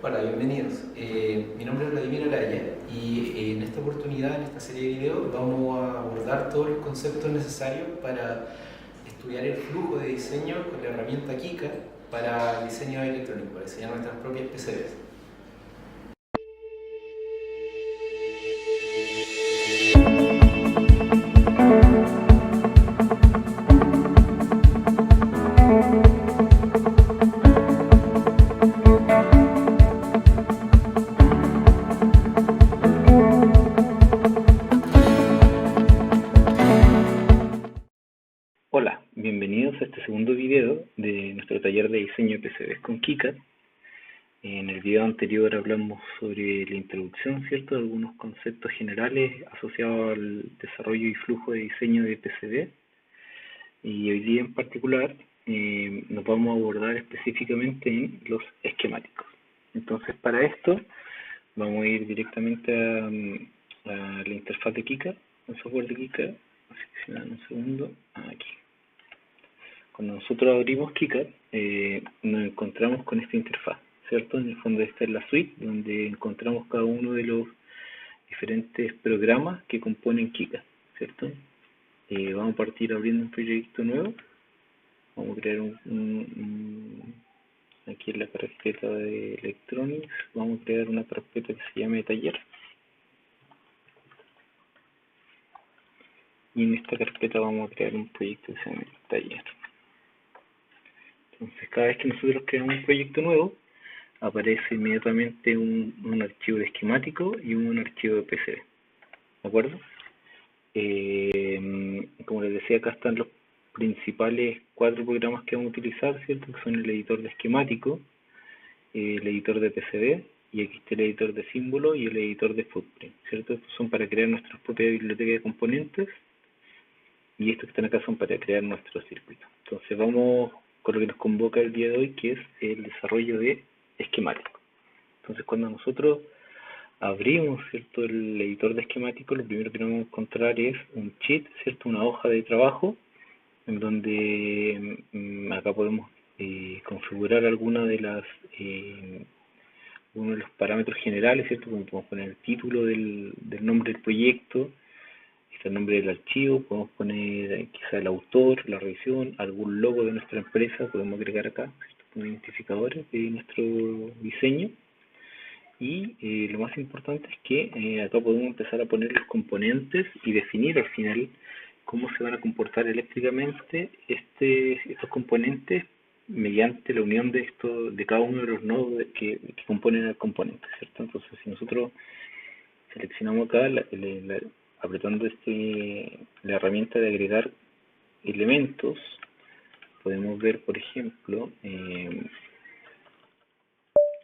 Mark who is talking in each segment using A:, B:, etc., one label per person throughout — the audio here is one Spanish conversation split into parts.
A: Hola, bienvenidos. Mi nombre es Vladimir Araya y en esta oportunidad, en esta serie de videos, vamos a abordar todos los conceptos necesarios para estudiar el flujo de diseño con la herramienta Kika para el diseño electrónico, para diseñar nuestras propias PCBs.
B: Hola, bienvenidos a este segundo video de nuestro taller de diseño de PCBs con KiCad. En el video anterior hablamos sobre la introducción, ¿cierto?, de algunos conceptos generales asociados al desarrollo y flujo de diseño de PCB. Y hoy día en particular nos vamos a abordar específicamente en los esquemáticos. Entonces, para esto vamos a ir directamente a la interfaz de KiCad, el software de KiCad. Así que si me dan un segundo, aquí. Cuando nosotros abrimos KiCad, nos encontramos con esta interfaz, ¿cierto? En el fondo esta es la suite donde encontramos cada uno de los diferentes programas que componen KiCad, ¿cierto? Vamos a partir abriendo un proyecto nuevo. Vamos a crear aquí en la carpeta de Electronics, vamos a crear una carpeta que se llame Taller. Y en esta carpeta vamos a crear un proyecto que se llame Taller. Entonces, cada vez que nosotros creamos un proyecto nuevo, aparece inmediatamente un archivo de esquemático y un archivo de PCB, ¿de acuerdo? Como les decía, acá están los principales 4 programas que vamos a utilizar, ¿cierto? Que son el editor de esquemático, el editor de PCB, y aquí está el editor de símbolos y el editor de footprint, ¿cierto? Estos son para crear nuestras propias bibliotecas de componentes, y estos que están acá son para crear nuestros circuitos. Entonces vamos con lo que nos convoca el día de hoy, que es el desarrollo de esquemáticos. Entonces cuando nosotros abrimos, ¿cierto?, el editor de esquemáticos, lo primero que vamos a encontrar es un sheet, ¿cierto?, una hoja de trabajo, en donde acá podemos configurar algunas de las uno de los parámetros generales, ¿cierto?, como podemos poner el título del nombre del proyecto, el nombre del archivo, podemos poner quizá el autor, la revisión, algún logo de nuestra empresa, podemos agregar acá, ¿cierto?, como identificadores de nuestro diseño. Y lo más importante es que acá podemos empezar a poner los componentes y definir al final cómo se van a comportar eléctricamente estos componentes mediante la unión de cada uno de los nodos que componen el componente, ¿cierto? Entonces, si nosotros seleccionamos acá, apretando la herramienta de agregar elementos, podemos ver, por ejemplo,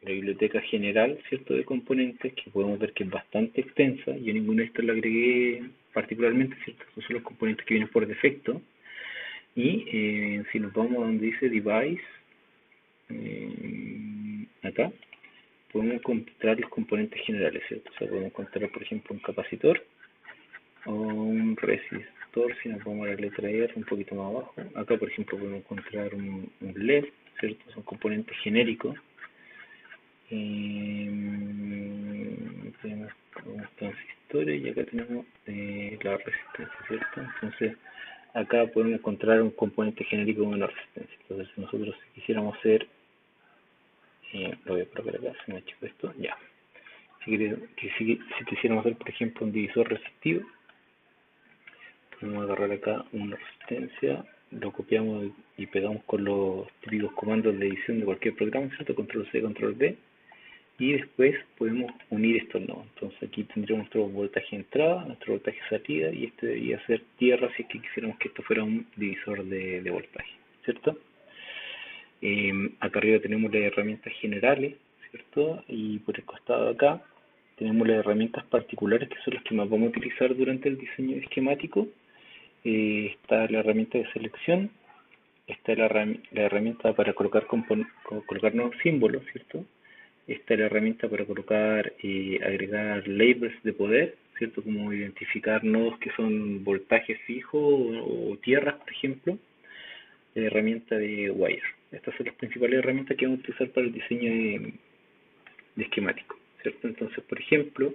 B: la biblioteca general, ¿cierto?, de componentes, que podemos ver que es bastante extensa. Yo ninguno de estos lo agregué particularmente, ¿cierto? Estos son los componentes que vienen por defecto. Y si nos vamos a donde dice Device, acá, podemos encontrar los componentes generales, ¿cierto? O sea, podemos encontrar, por ejemplo, un capacitor o un resistor. Si nos vamos a la letra R un poquito más abajo, acá, por ejemplo, podemos encontrar un LED, ¿cierto? Son componentes genéricos. Tenemos unos transistores y acá tenemos la resistencia, ¿cierto? Entonces acá podemos encontrar un componente genérico de una resistencia. Entonces si nosotros quisiéramos hacer, lo voy a colocar acá, se me ha hecho esto, ya. Si quisiéramos hacer, por ejemplo, un divisor resistivo, podemos agarrar acá una resistencia, lo copiamos y pegamos con los típicos comandos de edición de cualquier programa, ¿cierto? Control C, Control V. Y después podemos unir estos nodos. Entonces aquí tendríamos nuestro voltaje de entrada, nuestro voltaje de salida, y este debería ser tierra si es que quisiéramos que esto fuera un divisor de voltaje, ¿cierto? Acá arriba tenemos las herramientas generales, ¿cierto? Y por el costado de acá tenemos las herramientas particulares, que son las que más vamos a utilizar durante el diseño esquemático. Está la herramienta de selección, está la herramienta para colocar nuevos símbolos, ¿cierto? Esta es la herramienta para colocar y agregar labels de poder, ¿cierto? Como identificar nodos que son voltajes fijos o tierras, por ejemplo. La herramienta de wire. Estas son las principales herramientas que vamos a utilizar para el diseño esquemático, ¿cierto? Entonces, por ejemplo,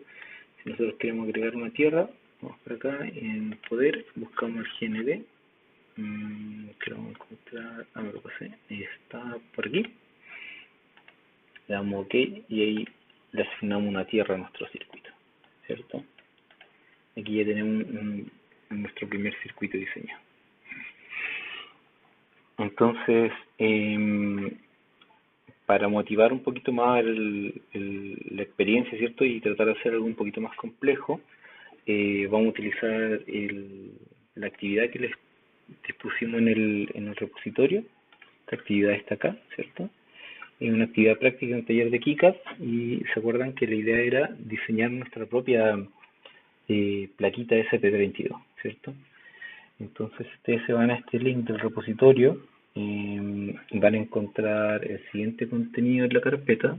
B: si nosotros queremos agregar una tierra, vamos por acá en poder, buscamos el GND, que lo vamos a encontrar, me lo pasé, está por aquí, le damos OK y ahí le asignamos una tierra a nuestro circuito, ¿cierto? Aquí ya tenemos nuestro primer circuito diseñado. Entonces, para motivar un poquito más la experiencia, ¿cierto? Y tratar de hacer algo un poquito más complejo, vamos a utilizar la actividad que les pusimos en el repositorio. Esta actividad está acá, ¿cierto? Es una actividad práctica en un taller de KiCad y se acuerdan que la idea era diseñar nuestra propia plaquita SP32, ¿cierto? Entonces ustedes se van a este link del repositorio, van a encontrar el siguiente contenido en la carpeta.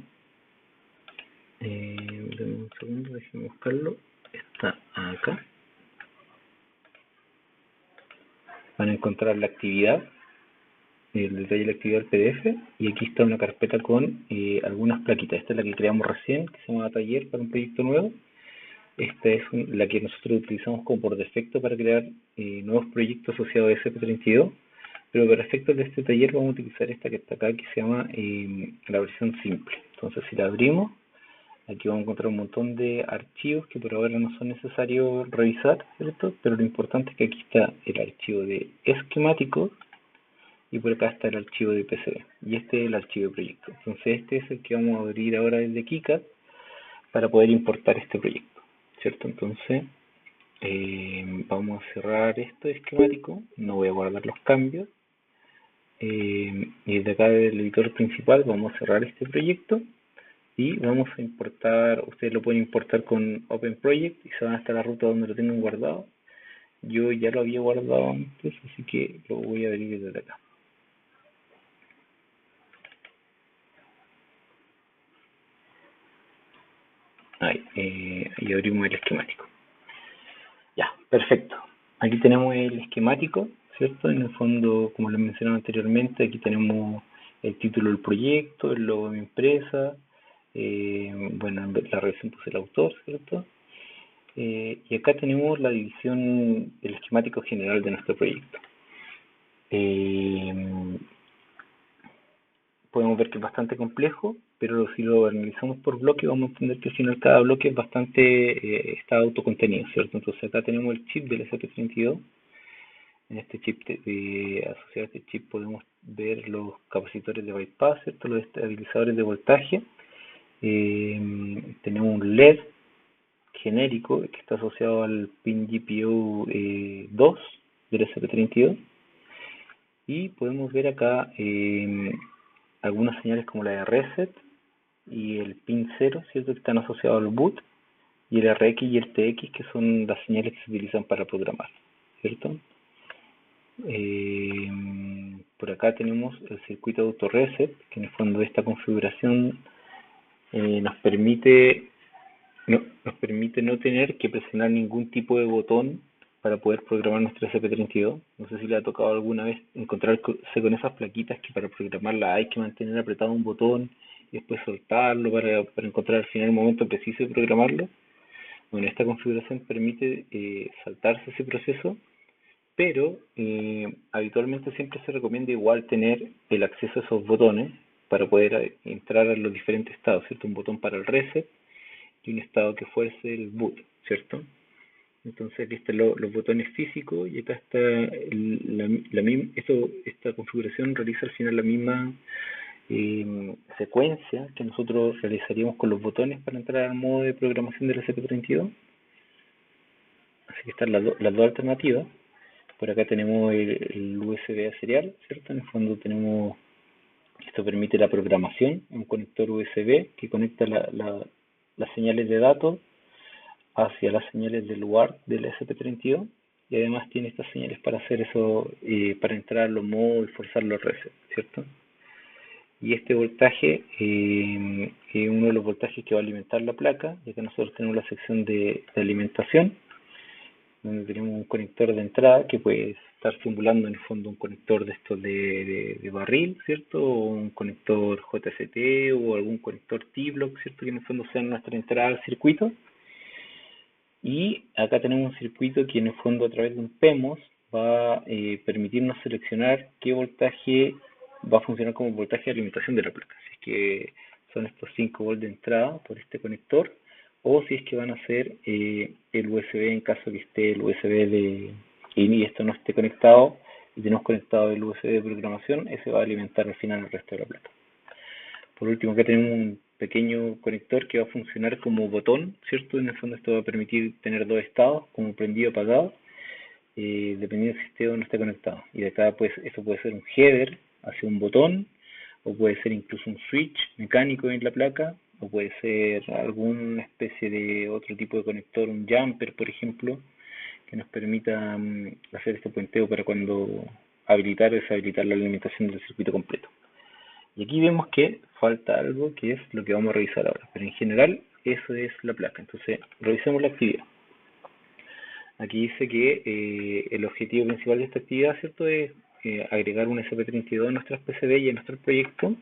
B: Un segundo, déjenme buscarlo. Está acá. Van a encontrar la actividad, el detalle de la actividad del PDF, y aquí está una carpeta con algunas plaquitas. Esta es la que creamos recién, que se llama Taller para un proyecto nuevo. Esta es la que nosotros utilizamos como por defecto para crear nuevos proyectos asociados a SP32, pero para efectos de este taller vamos a utilizar esta que está acá, que se llama la versión simple. Entonces, si la abrimos, aquí vamos a encontrar un montón de archivos que por ahora no son necesarios revisar, ¿cierto? Pero lo importante es que aquí está el archivo de esquemático y por acá está el archivo de PCB. Y este es el archivo de proyecto. Entonces, este es el que vamos a abrir ahora desde KiCad para poder importar este proyecto, ¿cierto? Entonces, vamos a cerrar esto de esquemático, no voy a guardar los cambios, y desde acá del editor principal vamos a cerrar este proyecto y vamos a importar, ustedes lo pueden importar con Open Project y se van hasta la ruta donde lo tengan guardado. Yo ya lo había guardado antes, así que lo voy a abrir desde acá. Ahí, y abrimos el esquemático. Ya, perfecto. Aquí tenemos el esquemático, ¿cierto? En el fondo, como les mencionaba anteriormente, aquí tenemos el título del proyecto, el logo de mi empresa, bueno, en la revisión puse el autor, ¿cierto? Y acá tenemos la división, el esquemático general de nuestro proyecto. Podemos ver que es bastante complejo, pero si lo analizamos por bloque vamos a entender que al final cada bloque es bastante, está autocontenido, ¿cierto? Entonces acá tenemos el chip del SP32. En este chip, asociado a este chip podemos ver los capacitores de bypass, ¿cierto? Los estabilizadores de voltaje. Tenemos un LED genérico que está asociado al pin GPIO 2 del SP32. Y podemos ver acá algunas señales como la de reset y el pin 0, ¿cierto? Que están asociados al boot, y el RX y el TX, que son las señales que se utilizan para programar, ¿cierto? Por acá tenemos el circuito de auto reset, que en el fondo esta configuración nos permite no tener que presionar ningún tipo de botón para poder programar nuestro SP32. No sé si le ha tocado alguna vez encontrarse con esas plaquitas que para programarla hay que mantener apretado un botón y después soltarlo para encontrar al final el momento preciso de programarlo. Bueno, esta configuración permite saltarse ese proceso, pero habitualmente siempre se recomienda igual tener el acceso a esos botones para poder entrar a los diferentes estados, ¿cierto? Un botón para el reset y un estado que fuese el boot, ¿cierto? Entonces aquí están los botones físicos y acá está esta configuración realiza al final la misma secuencia que nosotros realizaríamos con los botones para entrar al modo de programación del SP32. Así que están las dos alternativas. Por acá tenemos el USB a serial, ¿cierto? En el fondo tenemos, esto permite la programación, un conector USB que conecta las señales de datos hacia las señales del UART del SP32, y además tiene estas señales para hacer eso, para entrar a los modos y forzar los resets, ¿cierto? Y este voltaje es uno de los voltajes que va a alimentar la placa, ya que nosotros tenemos la sección de alimentación. donde tenemos un conector de entrada que puede estar simulando en el fondo un conector de estos de barril, ¿cierto? O un conector JCT o algún conector T-Block, ¿cierto? Que en el fondo sea nuestra entrada al circuito. Y acá tenemos un circuito que en el fondo a través de un PEMOS va a permitirnos seleccionar qué voltaje va a funcionar como voltaje de alimentación de la placa. Si es que son estos 5 volts de entrada por este conector, o si es que van a ser el USB en caso que esté el USB y esto no esté conectado, y tenemos conectado el USB de programación, ese va a alimentar al final el resto de la placa. Por último, acá tenemos un pequeño conector que va a funcionar como botón, ¿cierto? En el fondo esto va a permitir tener dos estados, como prendido y apagado, dependiendo si esté o no esté conectado. Y de acá pues eso puede ser un header hacia un botón, o puede ser incluso un switch mecánico en la placa, o puede ser alguna especie de otro tipo de conector, un jumper por ejemplo, que nos permita hacer este puenteo para cuando habilitar o deshabilitar la alimentación del circuito completo. Y aquí vemos que falta algo que es lo que vamos a revisar ahora, pero en general eso es la placa. Entonces revisemos la actividad. Aquí dice que el objetivo principal de esta actividad, ¿cierto?, es agregar un SP32 a nuestras PCB y a nuestro proyecto.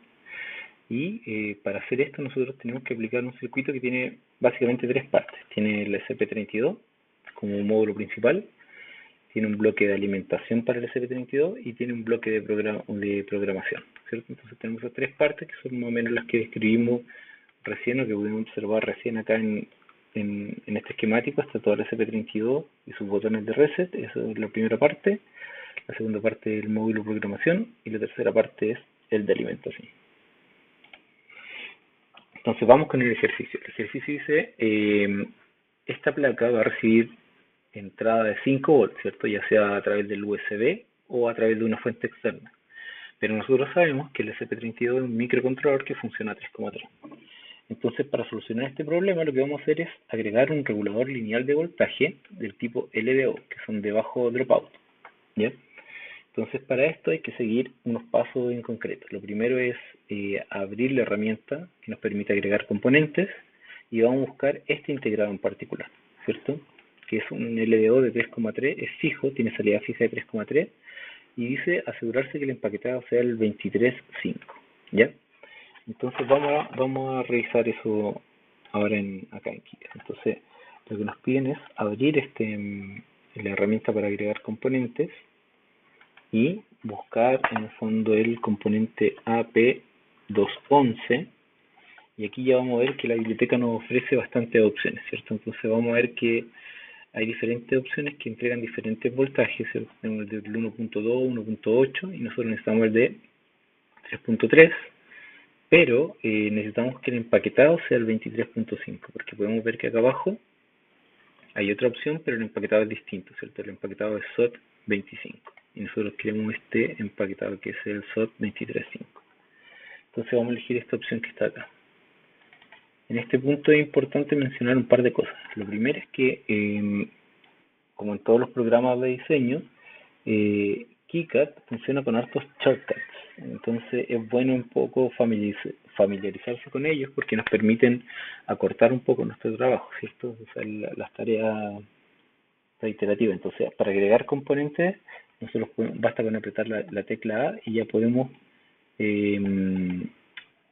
B: Y para hacer esto nosotros tenemos que aplicar un circuito que tiene básicamente tres partes. Tiene el SP32 como un módulo principal, tiene un bloque de alimentación para el SP32 y tiene un bloque de programación, ¿cierto? Entonces tenemos esas tres partes que son más o menos las que describimos recién o que pudimos observar recién acá en este esquemático. Está todo el SP32 y sus botones de reset, eso es la primera parte. La segunda parte es el módulo de programación y la tercera parte es el de alimentación. Entonces vamos con el ejercicio. El ejercicio dice, esta placa va a recibir entrada de 5 volts, ¿cierto? Ya sea a través del USB o a través de una fuente externa. Pero nosotros sabemos que el SP32 es un microcontrolador que funciona a 3,3. Entonces, para solucionar este problema, lo que vamos a hacer es agregar un regulador lineal de voltaje del tipo LDO, que son de bajo dropout, ¿ya? Entonces, para esto hay que seguir unos pasos en concreto. Lo primero es abrir la herramienta que nos permite agregar componentes y vamos a buscar este integrado en particular, ¿cierto? Que es un LDO de 3,3, es fijo, tiene salida fija de 3,3 y dice asegurarse que el empaquetado sea el 23.5, ¿ya? Entonces vamos a revisar eso ahora acá en Kika. Entonces, lo que nos piden es abrir la herramienta para agregar componentes y buscar en el fondo el componente AP211, y aquí ya vamos a ver que la biblioteca nos ofrece bastantes opciones, ¿cierto? Entonces vamos a ver que hay diferentes opciones que entregan diferentes voltajes, ¿cierto? Tenemos el del 1.2, 1.8 y nosotros necesitamos el de 3.3, pero necesitamos que el empaquetado sea el 23.5, porque podemos ver que acá abajo hay otra opción, pero el empaquetado es distinto, ¿cierto? El empaquetado es SOT 25 y nosotros queremos este empaquetado que es el SOT 23.5. Entonces vamos a elegir esta opción que está acá. En este punto es importante mencionar un par de cosas. Lo primero es que, como en todos los programas de diseño, KiCad funciona con hartos shortcuts. Entonces es bueno un poco familiarizarse con ellos porque nos permiten acortar un poco nuestro trabajo, ¿cierto? O sea, las tareas iterativas. Entonces, para agregar componentes, nosotros basta con apretar la tecla A y ya podemos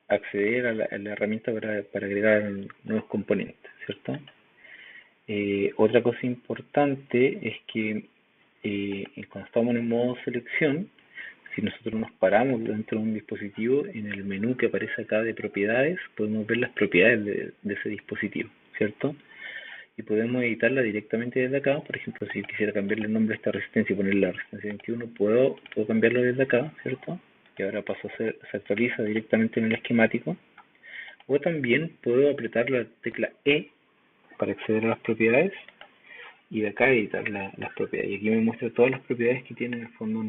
B: acceder a la herramienta para agregar nuevos componentes, ¿cierto? Otra cosa importante es que cuando estamos en el modo selección, si nosotros nos paramos dentro de un dispositivo, en el menú que aparece acá de propiedades, podemos ver las propiedades de ese dispositivo, ¿cierto? Y podemos editarla directamente desde acá. Por ejemplo, si quisiera cambiarle el nombre a esta resistencia y ponerle la resistencia 21, puedo cambiarlo desde acá, ¿cierto? Y ahora paso se actualiza directamente en el esquemático. O también puedo apretar la tecla E para acceder a las propiedades y de acá editar las propiedades. Y aquí me muestra todas las propiedades que tiene en el fondo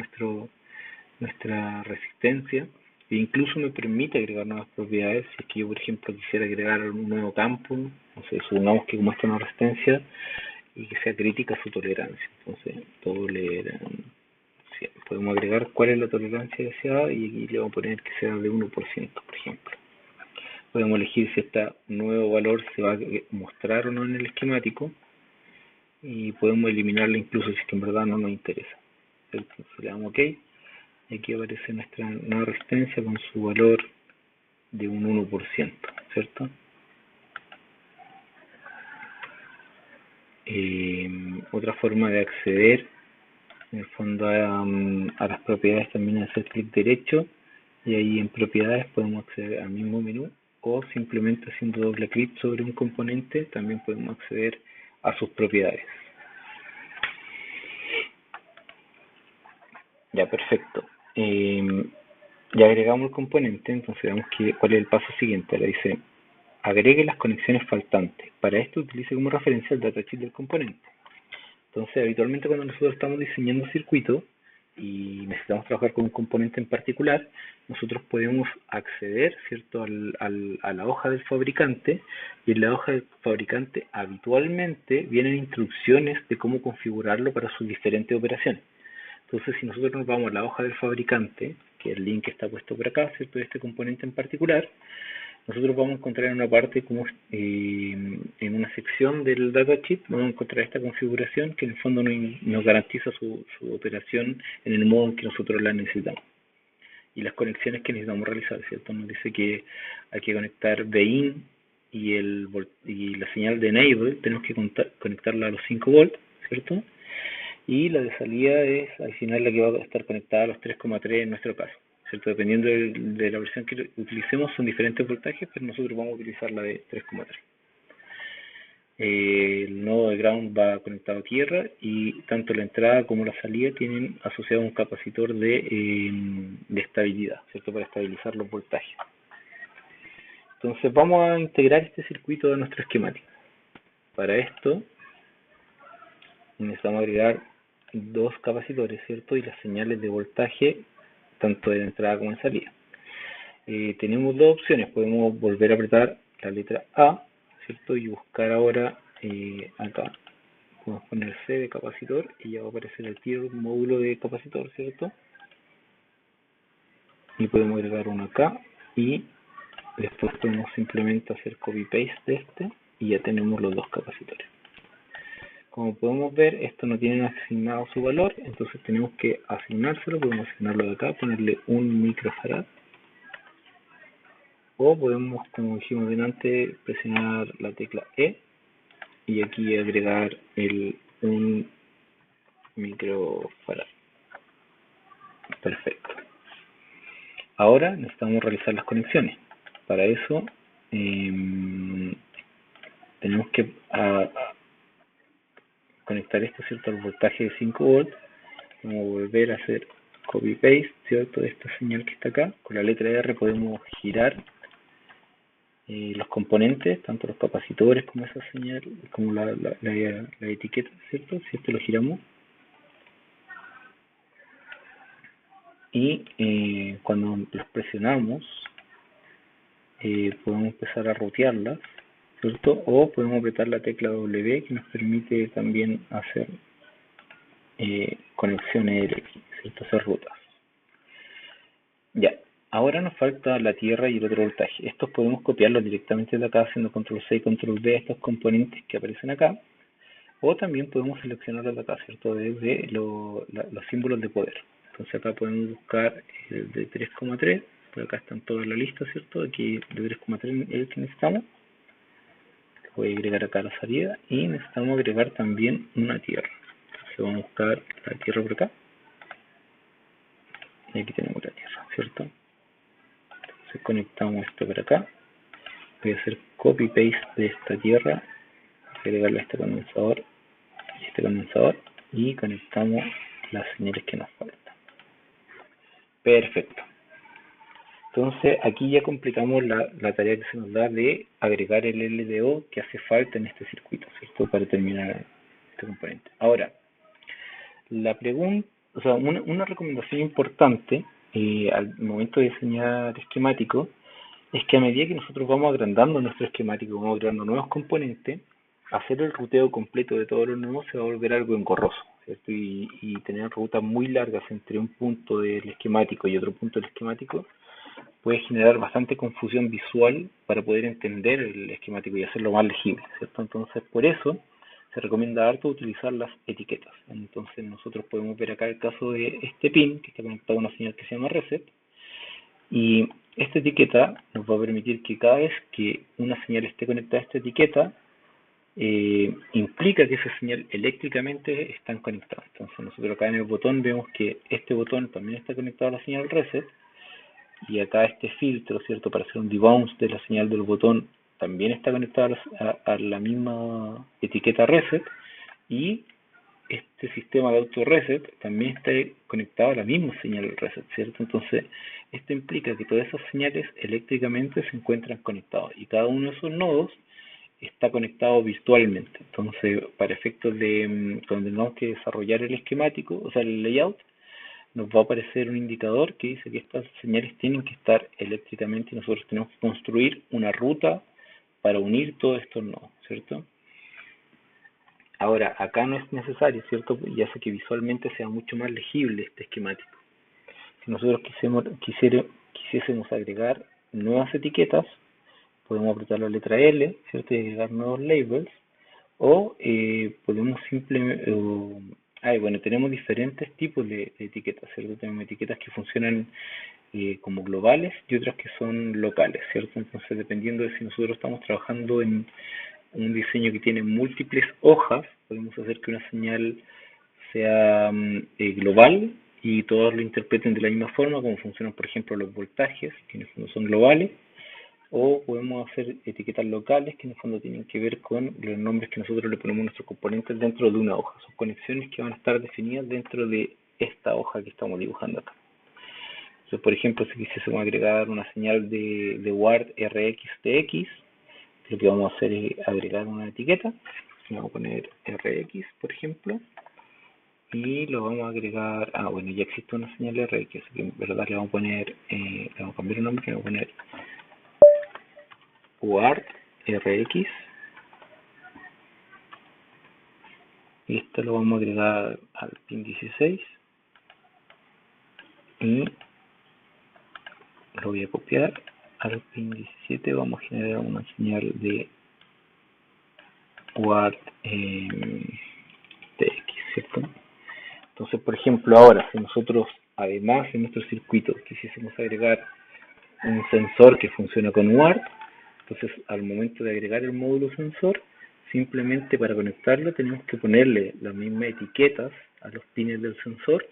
B: nuestra resistencia, e incluso me permite agregar nuevas propiedades. Si es que yo, por ejemplo, quisiera agregar un nuevo campo, no sé, supongamos que como esta es una resistencia y que sea crítica su tolerancia, entonces podemos agregar cuál es la tolerancia deseada y aquí le vamos a poner que sea de 1%, por ejemplo. Podemos elegir si este nuevo valor se va a mostrar o no en el esquemático. y podemos eliminarla incluso si es que en verdad no nos interesa, ¿cierto? Entonces le damos OK y aquí aparece nuestra nueva resistencia con su valor de un 1%, ¿cierto? Otra forma de acceder en el fondo a las propiedades también es hacer clic derecho y ahí en propiedades podemos acceder al mismo menú, o simplemente haciendo doble clic sobre un componente también podemos acceder a sus propiedades. Ya, perfecto. Ya agregamos el componente, entonces veamos cuál es el paso siguiente. Ahora dice, agregue las conexiones faltantes. Para esto utilice como referencia el datasheet del componente. Entonces, habitualmente cuando nosotros estamos diseñando circuitos y necesitamos trabajar con un componente en particular, nosotros podemos acceder, ¿cierto?, a la hoja del fabricante, y en la hoja del fabricante habitualmente vienen instrucciones de cómo configurarlo para sus diferentes operaciones. Entonces, si nosotros nos vamos a la hoja del fabricante, que el link está puesto por acá, ¿cierto?, de este componente en particular, nosotros vamos a encontrar en una parte, como en una sección del datasheet, vamos a encontrar esta configuración que en el fondo nos garantiza su operación en el modo en que nosotros la necesitamos. Y las conexiones que necesitamos realizar, ¿cierto? Nos dice que hay que conectar VIN y la señal de enable, tenemos que conectarla a los 5 volts, ¿cierto? Y la de salida es al final la que va a estar conectada a los 3,3 en nuestro caso, ¿cierto? Dependiendo de la versión que utilicemos son diferentes voltajes, pero nosotros vamos a utilizar la de 3,3. El nodo de ground va conectado a tierra y tanto la entrada como la salida tienen asociado un capacitor de estabilidad, ¿cierto? Para estabilizar los voltajes. Entonces vamos a integrar este circuito a nuestro esquemático. Para esto necesitamos agregar dos capacitores, ¿cierto? Y las señales de voltaje tanto de entrada como de salida. Tenemos dos opciones, podemos volver a apretar la letra A, ¿cierto? Y buscar ahora acá, podemos poner C de capacitor y ya va a aparecer el tiro módulo de capacitor, ¿cierto? Y podemos agregar uno acá y después podemos simplemente hacer copy paste de este y ya tenemos los dos capacitores. Como podemos ver, esto no tiene asignado su valor, entonces tenemos que asignárselo. Podemos asignarlo de acá, ponerle 1 microfarad, o podemos, como dijimos delante, presionar la tecla E y aquí agregar el 1 microfarad. Perfecto. Ahora necesitamos realizar las conexiones. Para eso tenemos que conectar esto, ¿cierto?, al voltaje de 5 volts. Vamos a volver a hacer copy paste, ¿cierto?, de esta señal que está acá. Con la letra R podemos girar los componentes, tanto los capacitores como esa señal, como la etiqueta, ¿cierto? Si esto lo giramos. Y cuando los presionamos, podemos empezar a rutearlas, ¿cierto? O podemos apretar la tecla W, que nos permite también hacer conexiones RX, ¿cierto? Hacer rutas. Ya, ahora nos falta la tierra y el otro voltaje. Estos podemos copiarlos directamente de acá haciendo control C y control V a estos componentes que aparecen acá. O también podemos seleccionarlos de acá, ¿cierto? Desde los símbolos de poder. Entonces acá podemos buscar el de 3,3. Por acá están todas en la lista, ¿cierto? Aquí de 3,3 es el que necesitamos. Voy a agregar acá la salida y necesitamos agregar también una tierra. Entonces vamos a buscar la tierra por acá. Y aquí tenemos la tierra, ¿cierto? Entonces conectamos esto por acá. Voy a hacer copy paste de esta tierra, agregarle a este condensador y este condensador y conectamos las señales que nos faltan. Perfecto. Entonces aquí ya completamos la tarea que se nos da de agregar el LDO que hace falta en este circuito, ¿cierto? Para terminar este componente. Ahora, la pregunta, o sea, una recomendación importante al momento de diseñar esquemáticos es que a medida que nosotros vamos agrandando nuestro esquemático, vamos agregando nuevos componentes, hacer el ruteo completo de todos los nodos se va a volver algo engorroso, ¿cierto? Y tener rutas muy largas entre un punto del esquemático y otro punto del esquemático puede generar bastante confusión visual para poder entender el esquemático y hacerlo más legible, ¿cierto? Entonces, por eso se recomienda harto utilizar las etiquetas. Entonces nosotros podemos ver acá el caso de este pin que está conectado a una señal que se llama reset, y esta etiqueta nos va a permitir que cada vez que una señal esté conectada a esta etiqueta, implica que esa señal eléctricamente están conectadas. Entonces nosotros acá en el botón vemos que este botón también está conectado a la señal reset, y acá este filtro, ¿cierto?, para hacer un debounce de la señal del botón también está conectado a la misma etiqueta reset, y este sistema de auto reset también está conectado a la misma señal reset, ¿cierto? Entonces esto implica que todas esas señales eléctricamente se encuentran conectadas, y cada uno de esos nodos está conectado virtualmente. Entonces, para efectos de cuando tengamos que desarrollar el esquemático, o sea, el layout, nos va a aparecer un indicador que dice que estas señales tienen que estar eléctricamente, y nosotros tenemos que construir una ruta para unir todos estos nodos, ¿cierto? Ahora, acá no es necesario, ¿cierto? Ya sé que visualmente sea mucho más legible este esquemático. Si nosotros quisiésemos agregar nuevas etiquetas, podemos apretar la letra L, ¿cierto?, y agregar nuevos labels, o podemos simplemente, bueno, tenemos diferentes tipos de etiquetas, ¿cierto? Tenemos etiquetas que funcionan como globales y otras que son locales, ¿cierto? Entonces, dependiendo de si nosotros estamos trabajando en un diseño que tiene múltiples hojas, podemos hacer que una señal sea global y todos lo interpreten de la misma forma, como funcionan, por ejemplo, los voltajes, que en el fondo son globales, o podemos hacer etiquetas locales que en el fondo tienen que ver con los nombres que nosotros le ponemos a nuestros componentes dentro de una hoja. Son conexiones que van a estar definidas dentro de esta hoja que estamos dibujando acá. Entonces, por ejemplo, si quisiésemos agregar una señal de ward rxtx, lo que vamos a hacer es agregar una etiqueta. Vamos a poner rx, por ejemplo, y lo vamos a agregar, bueno, ya existe una señal rx, así que en verdad le vamos a poner, le vamos a cambiar el nombre, le vamos a poner ward rx, y esto lo vamos a agregar al pin 16, y lo voy a copiar al pin 17. Vamos a generar una señal de ward tx, ¿cierto? Entonces, por ejemplo, ahora si nosotros además en nuestro circuito quisiésemos agregar un sensor que funciona con ward, entonces al momento de agregar el módulo sensor, simplemente para conectarlo tenemos que ponerle las mismas etiquetas a los pines del sensor,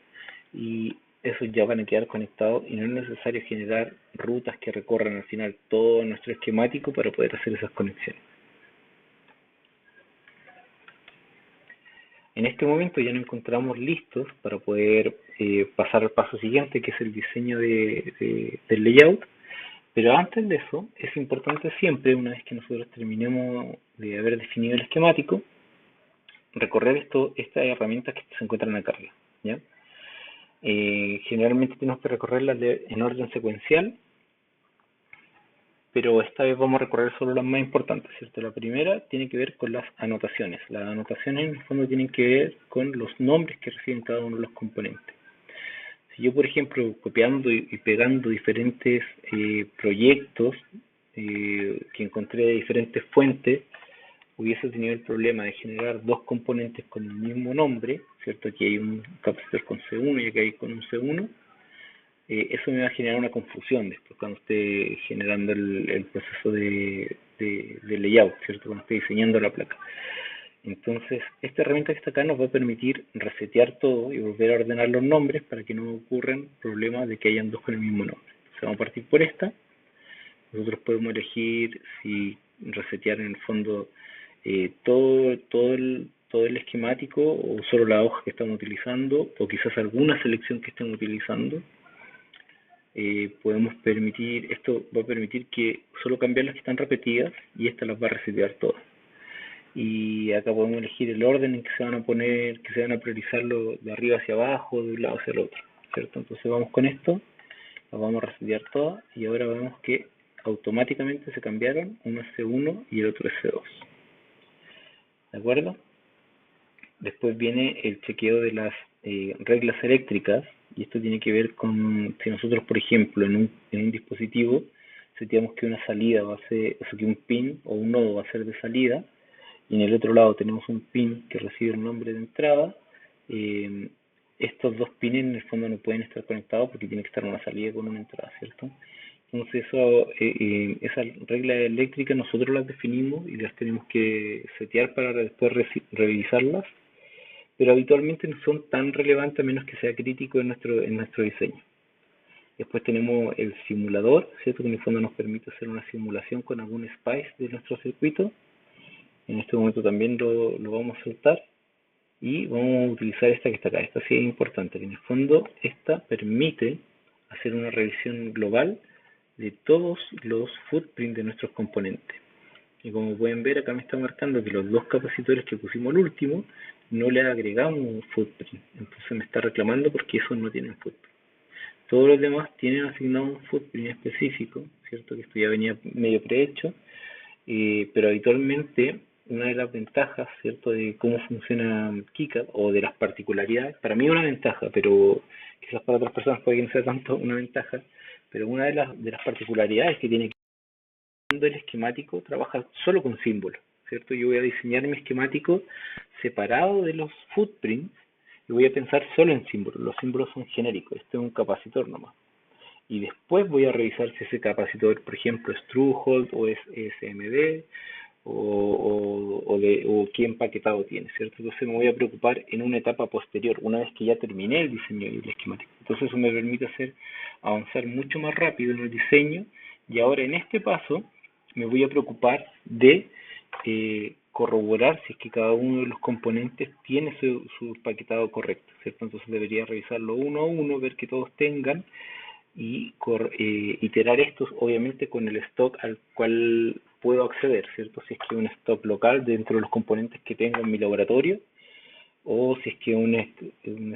B: y esos ya van a quedar conectados, y no es necesario generar rutas que recorran al final todo nuestro esquemático para poder hacer esas conexiones. En este momento ya nos encontramos listos para poder pasar al paso siguiente, que es el diseño del layout. Pero antes de eso, es importante siempre, una vez que nosotros terminemos de haber definido el esquemático, recorrer estas herramientas que se encuentran acá arriba, ¿ya? Generalmente tenemos que recorrerlas en orden secuencial, pero esta vez vamos a recorrer solo las más importantes, ¿cierto? La primera tiene que ver con las anotaciones. Las anotaciones en el fondo tienen que ver con los nombres que reciben cada uno de los componentes. Si yo, por ejemplo, copiando y pegando diferentes proyectos que encontré de diferentes fuentes, hubiese tenido el problema de generar dos componentes con el mismo nombre, ¿cierto? Aquí hay un capacitor con C1 y aquí hay con un C1. Eso me va a generar una confusión después cuando esté generando el proceso de layout, ¿cierto? Cuando esté diseñando la placa. Entonces, esta herramienta que está acá nos va a permitir resetear todo y volver a ordenar los nombres para que no ocurran problemas de que hayan dos con el mismo nombre. Entonces, vamos a partir por esta. Nosotros podemos elegir si resetear en el fondo todo el esquemático, o solo la hoja que estamos utilizando, o quizás alguna selección que estemos utilizando. Podemos permitir, esto va a permitir que solo cambiar las que están repetidas, y esta las va a resetear todas. Y acá podemos elegir el orden en que se van a poner, que se van a priorizarlo de arriba hacia abajo, de un lado hacia el otro, ¿cierto? Entonces vamos con esto, las vamos a resetear todas, y ahora vemos que automáticamente se cambiaron, uno es C1 y el otro es C2. ¿De acuerdo? Después viene el chequeo de las reglas eléctricas, y esto tiene que ver con si nosotros, por ejemplo, en un dispositivo seteamos que una salida va a ser, o sea, que un pin o un nodo va a ser de salida, y en el otro lado tenemos un pin que recibe el nombre de entrada, eh, estos dos pines en el fondo no pueden estar conectados porque tiene que estar una salida con una entrada, ¿cierto? Entonces esa regla eléctrica nosotros las definimos y las tenemos que setear para después revisarlas, pero habitualmente no son tan relevantes a menos que sea crítico en nuestro diseño. Después tenemos el simulador, ¿cierto? Que en el fondo nos permite hacer una simulación con algún spice de nuestro circuito. En este momento también lo vamos a soltar y vamos a utilizar esta que está acá. Esta sí es importante, que en el fondo esta permite hacer una revisión global de todos los footprints de nuestros componentes. Y como pueden ver, acá me está marcando que los dos capacitores que pusimos al último no le agregamos un footprint. Entonces me está reclamando porque esos no tienen footprint. Todos los demás tienen asignado un footprint específico, ¿cierto? Que esto ya venía medio prehecho, pero habitualmente una de las ventajas, ¿cierto?, de cómo funciona KiCad o de las particularidades, para mí es una ventaja, pero quizás para otras personas puede que no sea tanto una ventaja, pero una de las particularidades que tiene el esquemático trabaja solo con símbolos, ¿cierto? Yo voy a diseñar mi esquemático separado de los footprints y voy a pensar solo en símbolos. Los símbolos son genéricos, este es un capacitor nomás. Y después voy a revisar si ese capacitor, por ejemplo, es Through-Hole o es SMD o qué empaquetado tiene, ¿cierto? Entonces me voy a preocupar en una etapa posterior, una vez que ya terminé el diseño y el esquemático. Entonces eso me permite avanzar mucho más rápido en el diseño y ahora en este paso me voy a preocupar de corroborar si es que cada uno de los componentes tiene su paquetado correcto, ¿cierto? Entonces debería revisarlo uno a uno, ver que todos tengan y iterar estos obviamente con el stock al cual puedo acceder, ¿cierto? Si es que un stock local dentro de los componentes que tengo en mi laboratorio o si es que un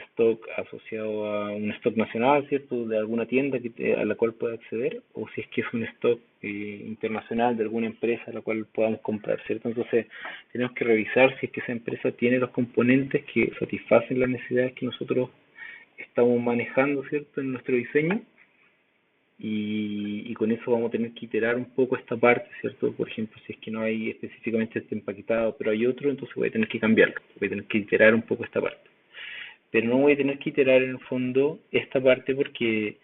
B: stock asociado a un stock nacional, ¿cierto? De alguna tienda a la cual pueda acceder o si es que es un stock internacional de alguna empresa a la cual podamos comprar, ¿cierto? Entonces tenemos que revisar si es que esa empresa tiene los componentes que satisfacen las necesidades que nosotros estamos manejando, ¿cierto? En nuestro diseño y con eso vamos a tener que iterar un poco esta parte, ¿cierto? Por ejemplo, si es que no hay específicamente este empaquetado, pero hay otro, entonces voy a tener que cambiarlo, voy a tener que iterar un poco esta parte. Pero no voy a tener que iterar en el fondo esta parte porque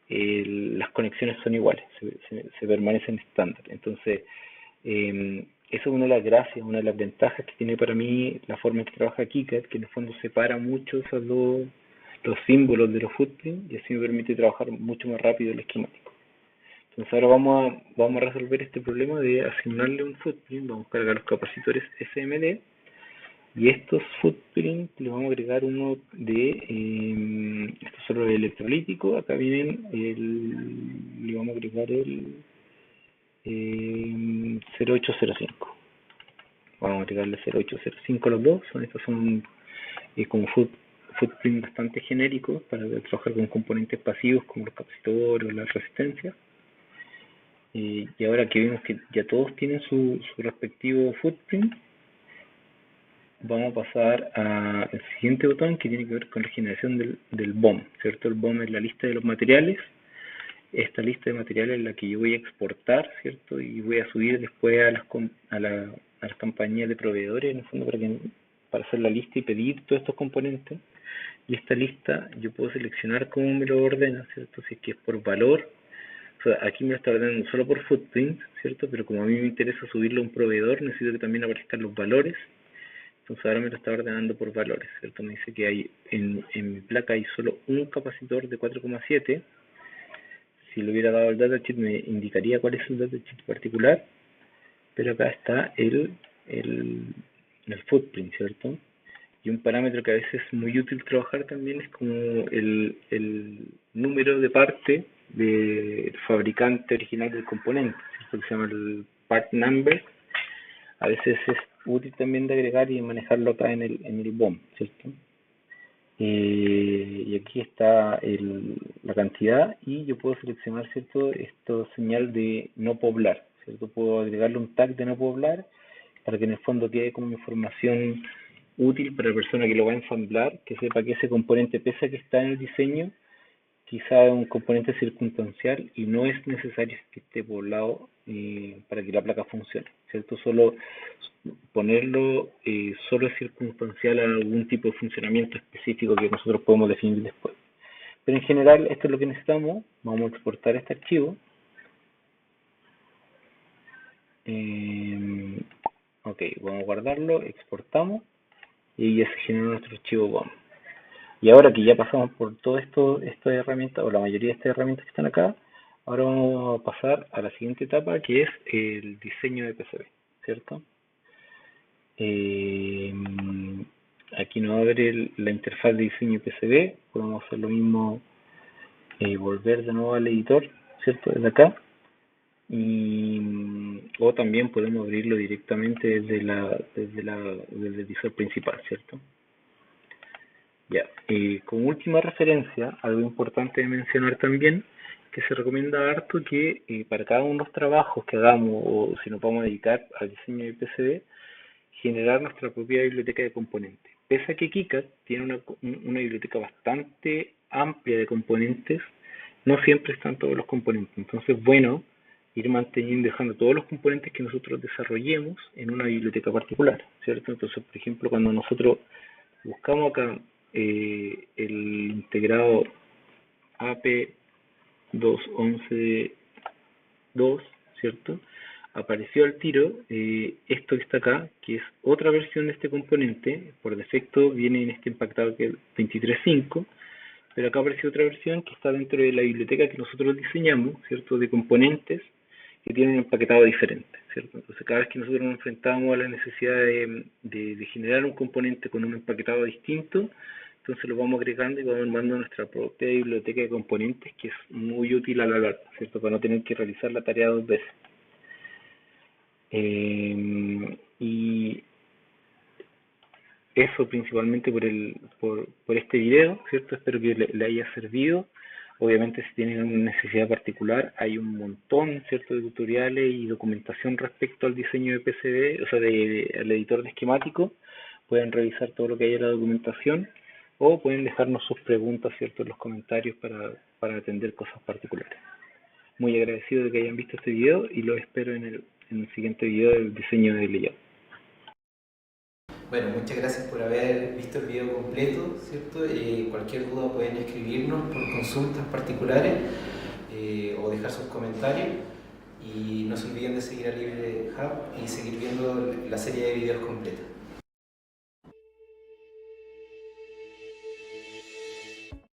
B: las conexiones son iguales, se permanecen estándar. Entonces, eso es una de las gracias, una de las ventajas que tiene para mí la forma en que trabaja KiCad, que en el fondo separa mucho esos dos los símbolos de los footprints y así me permite trabajar mucho más rápido el esquemático. Entonces ahora vamos a resolver este problema de asignarle un footprint, vamos a cargar los capacitores SMD y estos footprints le vamos a agregar uno esto solo es electrolítico, acá vienen le vamos a agregar el 0805. Vamos a agregarle 0805 a los dos, estos son como footprint bastante genéricos para trabajar con componentes pasivos como los capacitores o las resistencias. Y ahora que vemos que ya todos tienen su respectivo footprint, vamos a pasar al siguiente botón que tiene que ver con la generación del BOM, ¿cierto? El BOM es la lista de los materiales. Esta lista de materiales es la que yo voy a exportar, ¿cierto? Y voy a subir después a las compañías de proveedores, en el fondo, para hacer la lista y pedir todos estos componentes. Y esta lista yo puedo seleccionar cómo me lo ordena, ¿cierto? Si es que es por valor, o sea, aquí me lo está ordenando solo por footprint, ¿cierto? Pero como a mí me interesa subirlo a un proveedor, necesito que también aparezcan los valores. Entonces ahora me lo está ordenando por valores, ¿cierto? Me dice que hay en mi placa hay solo un capacitor de 4,7. Si le hubiera dado el datasheet me indicaría cuál es el datasheet particular, pero acá está el footprint, ¿cierto? Y un parámetro que a veces es muy útil trabajar también es como el número de parte del fabricante original del componente, ¿cierto? Que se llama el part number. A veces es útil también de agregar y manejarlo acá en el BOM, ¿cierto? Y aquí está la cantidad y yo puedo seleccionar, ¿cierto? Esto señal de no poblar, ¿cierto? Puedo agregarle un tag de no poblar para que en el fondo quede como información útil para la persona que lo va a ensamblar, que sepa que ese componente, pese a que está en el diseño, quizá es un componente circunstancial y no es necesario que esté poblado para que la placa funcione, ¿cierto? Solo ponerlo solo es circunstancial a algún tipo de funcionamiento específico que nosotros podemos definir después. Pero en general esto es lo que necesitamos. Vamos a exportar este archivo. Ok, vamos a guardarlo, exportamos y ya se generó nuestro archivo BOM. Y ahora que ya pasamos por todo estas herramientas, o la mayoría de estas herramientas que están acá, ahora vamos a pasar a la siguiente etapa, que es el diseño de PCB, ¿cierto? Aquí nos abre la interfaz de diseño de PCB. Podemos hacer lo mismo, volver de nuevo al editor, ¿cierto? Desde acá. O también podemos abrirlo directamente desde el visor principal, ¿cierto? Ya, como última referencia, algo importante de mencionar también, que se recomienda harto que para cada uno de los trabajos que hagamos, o si nos vamos a dedicar al diseño de PCB, generar nuestra propia biblioteca de componentes. Pese a que KiCad tiene una biblioteca bastante amplia de componentes, no siempre están todos los componentes. Entonces, bueno, ir manteniendo, dejando todos los componentes que nosotros desarrollemos en una biblioteca particular, ¿cierto? Entonces, por ejemplo, cuando nosotros buscamos acá el integrado AP211.2, ¿cierto? Apareció al tiro esto que está acá, que es otra versión de este componente. Por defecto viene en este empaquetado que es 23.5, pero acá apareció otra versión que está dentro de la biblioteca que nosotros diseñamos, ¿cierto? De componentes que tienen un empaquetado diferente, ¿cierto? Entonces, cada vez que nosotros nos enfrentamos a la necesidad de generar un componente con un empaquetado distinto, entonces lo vamos agregando y vamos armando nuestra propia biblioteca de componentes, que es muy útil a la larga, ¿cierto? Para no tener que realizar la tarea dos veces. Y eso principalmente por este video, ¿cierto? Espero que le haya servido. Obviamente, si tienen una necesidad particular, hay un montón, ¿cierto?, de tutoriales y documentación respecto al diseño de PCB, o sea, al editor de esquemático. Pueden revisar todo lo que hay en la documentación o pueden dejarnos sus preguntas, ¿cierto?, en los comentarios para atender cosas particulares. Muy agradecido de que hayan visto este video y los espero en el siguiente video del diseño de layout.
A: Bueno, muchas gracias por haber visto el video completo, ¿cierto? Cualquier duda pueden escribirnos por consultas particulares o dejar sus comentarios. Y no se olviden de seguir a LibreHub y seguir viendo la serie de videos completa.